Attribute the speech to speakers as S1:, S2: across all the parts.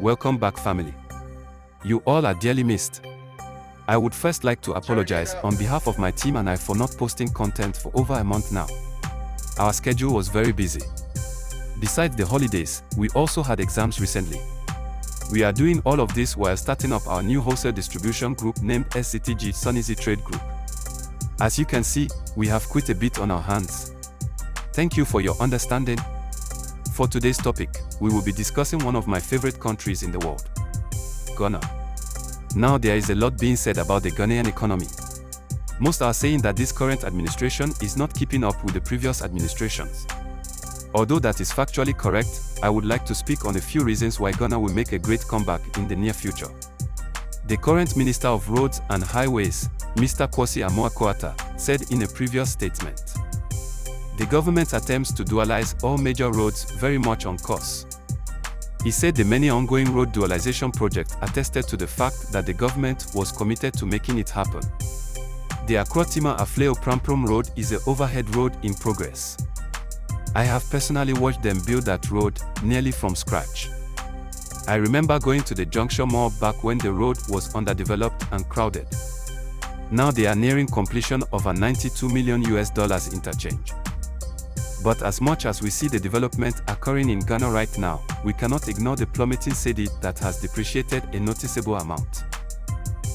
S1: Welcome back, family. You all are dearly missed. I would first like to apologize on behalf of my team and I for not posting content for over a month now. Our schedule was very busy. Besides the holidays, we also had exams recently. We are doing all of this while starting up our new wholesale distribution group named SCTG Sunnizy Trade Group. As you can see, we have quite a bit on our hands. Thank you for your understanding. For today's topic, we will be discussing one of my favorite countries in the world, Ghana. Now there is a lot being said about the Ghanaian economy. Most are saying that this current administration is not keeping up with the previous administrations. Although that is factually correct, I would like to speak on a few reasons why Ghana will make a great comeback in the near future. The current Minister of Roads and Highways, Mr. Kwasi Amoah-Koata, said in a previous statement, the government attempts to dualize all major roads very much on course. He said the many ongoing road dualization projects attested to the fact that the government was committed to making it happen. The Akrotima Afleo Pramprom Road is an overhead road in progress. I have personally watched them build that road nearly from scratch. I remember going to the Junction Mall back when the road was underdeveloped and crowded. Now they are nearing completion of a $92 million interchange. But as much as we see the development occurring in Ghana right now, we cannot ignore the plummeting cedi that has depreciated a noticeable amount.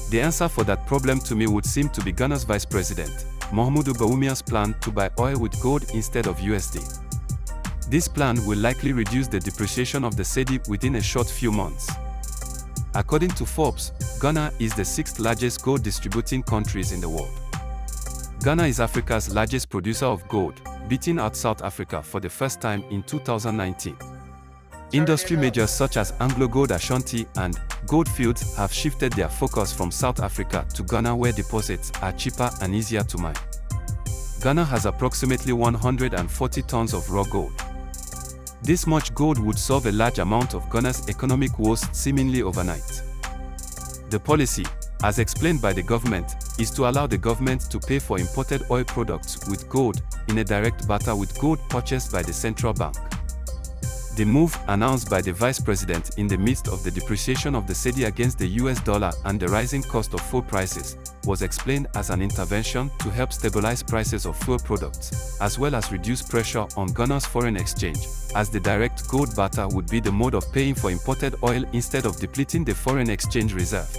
S1: The answer for that problem to me would seem to be Ghana's Vice President, Mahamudu Bawumia's plan to buy oil with gold instead of USD. This plan will likely reduce the depreciation of the cedi within a short few months. According to Forbes, Ghana is the 6th largest gold distributing countries in the world. Ghana is Africa's largest producer of gold, beating out South Africa for the first time in 2019. Industry majors such as Anglo Gold Ashanti and Goldfields have shifted their focus from South Africa to Ghana, where deposits are cheaper and easier to mine. Ghana has approximately 140 tons of raw gold. This much gold would solve a large amount of Ghana's economic woes seemingly overnight. The policy, as explained by the government, is to allow the government to pay for imported oil products with gold in a direct barter with gold purchased by the central bank. The move, announced by the Vice President in the midst of the depreciation of the cedi against the US dollar and the rising cost of fuel prices, was explained as an intervention to help stabilize prices of fuel products, as well as reduce pressure on Ghana's foreign exchange, as the direct gold barter would be the mode of paying for imported oil instead of depleting the foreign exchange reserve.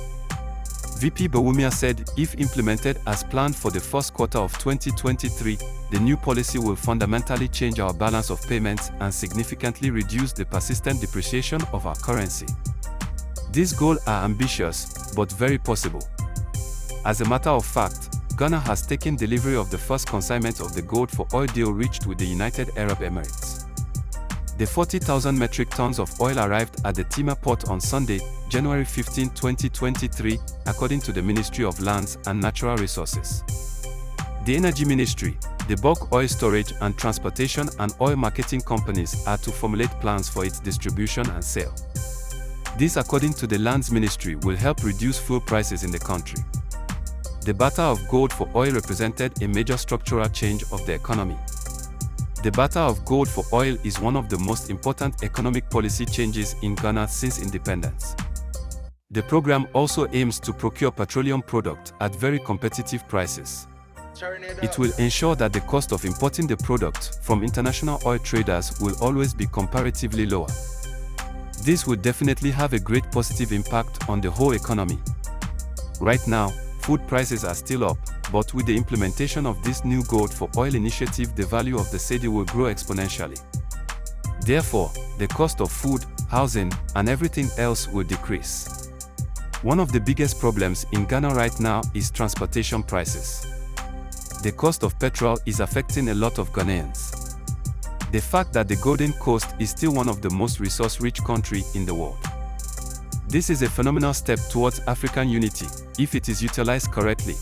S1: VP Bawumia said if implemented as planned for the first quarter of 2023, the new policy will fundamentally change our balance of payments and significantly reduce the persistent depreciation of our currency. These goals are ambitious, but very possible. As a matter of fact, Ghana has taken delivery of the first consignment of the gold for oil deal reached with the United Arab Emirates. The 40,000 metric tons of oil arrived at the Tema port on Sunday, January 15, 2023, according to the Ministry of Lands and Natural Resources. The Energy Ministry, the bulk oil storage and transportation and oil marketing companies are to formulate plans for its distribution and sale. This, according to the Lands Ministry, will help reduce fuel prices in the country. The barter of gold for oil represented a major structural change of the economy. The barter of gold for oil is one of the most important economic policy changes in Ghana since independence. The program also aims to procure petroleum products at very competitive prices. It will ensure that the cost of importing the product from international oil traders will always be comparatively lower. This will definitely have a great positive impact on the whole economy. Right now, food prices are still up, but with the implementation of this new gold for oil initiative, the value of the cedi will grow exponentially. Therefore, the cost of food, housing, and everything else will decrease. One of the biggest problems in Ghana right now is transportation prices. The cost of petrol is affecting a lot of Ghanaians. The fact that the Golden Coast is still one of the most resource-rich countries in the world. This is a phenomenal step towards African unity, if it is utilized correctly.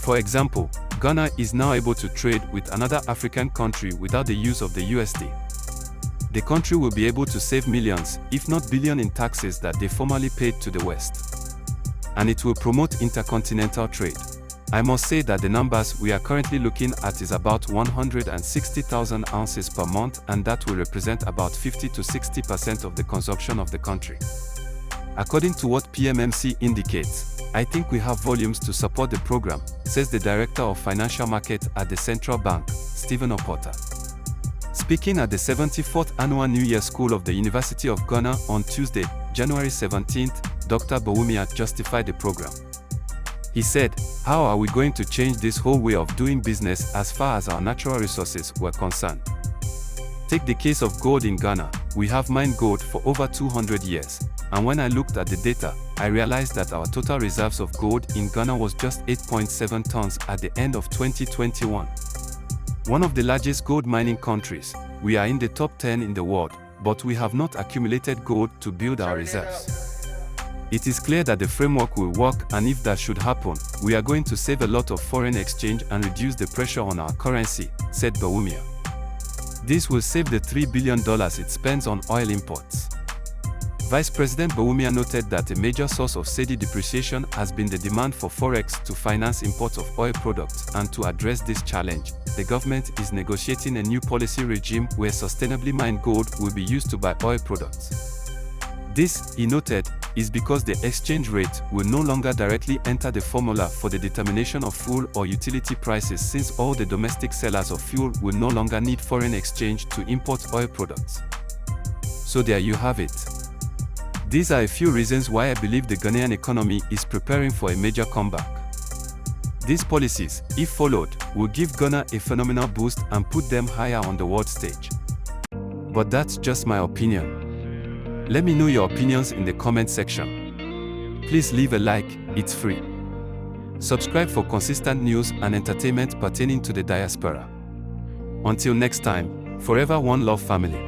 S1: For example, Ghana is now able to trade with another African country without the use of the USD. The country will be able to save millions, if not billions, in taxes that they formerly paid to the West. And it will promote intercontinental trade. I must say that the numbers we are currently looking at is about 160,000 ounces per month, and that will represent about 50 to 60% of the consumption of the country. According to what PMMC indicates, I think we have volumes to support the program, says the Director of Financial Market at the Central Bank, Stephen Oporta. Speaking at the 74th Annual New Year School of the University of Ghana on Tuesday, January 17th, Dr. Bawumia justified the program. He said, "How are we going to change this whole way of doing business as far as our natural resources were concerned? Take the case of gold in Ghana. We have mined gold for over 200 years, and when I looked at the data, I realized that our total reserves of gold in Ghana was just 8.7 tons at the end of 2021. One of the largest gold mining countries, we are in the top 10 in the world, but we have not accumulated gold to build our reserves. It is clear that the framework will work, and if that should happen, we are going to save a lot of foreign exchange and reduce the pressure on our currency," said Bawumia. This will save the $3 billion it spends on oil imports. Vice President Bawumia noted that a major source of cedi depreciation has been the demand for forex to finance imports of oil products, and to address this challenge, the government is negotiating a new policy regime where sustainably mined gold will be used to buy oil products. This, he noted, is because the exchange rate will no longer directly enter the formula for the determination of fuel or utility prices, since all the domestic sellers of fuel will no longer need foreign exchange to import oil products. So there you have it. These are a few reasons why I believe the Ghanaian economy is preparing for a major comeback. These policies, if followed, will give Ghana a phenomenal boost and put them higher on the world stage. But that's just my opinion. Let me know your opinions in the comment section. Please leave a like, it's free. Subscribe for consistent news and entertainment pertaining to the diaspora. Until next time, forever one love family.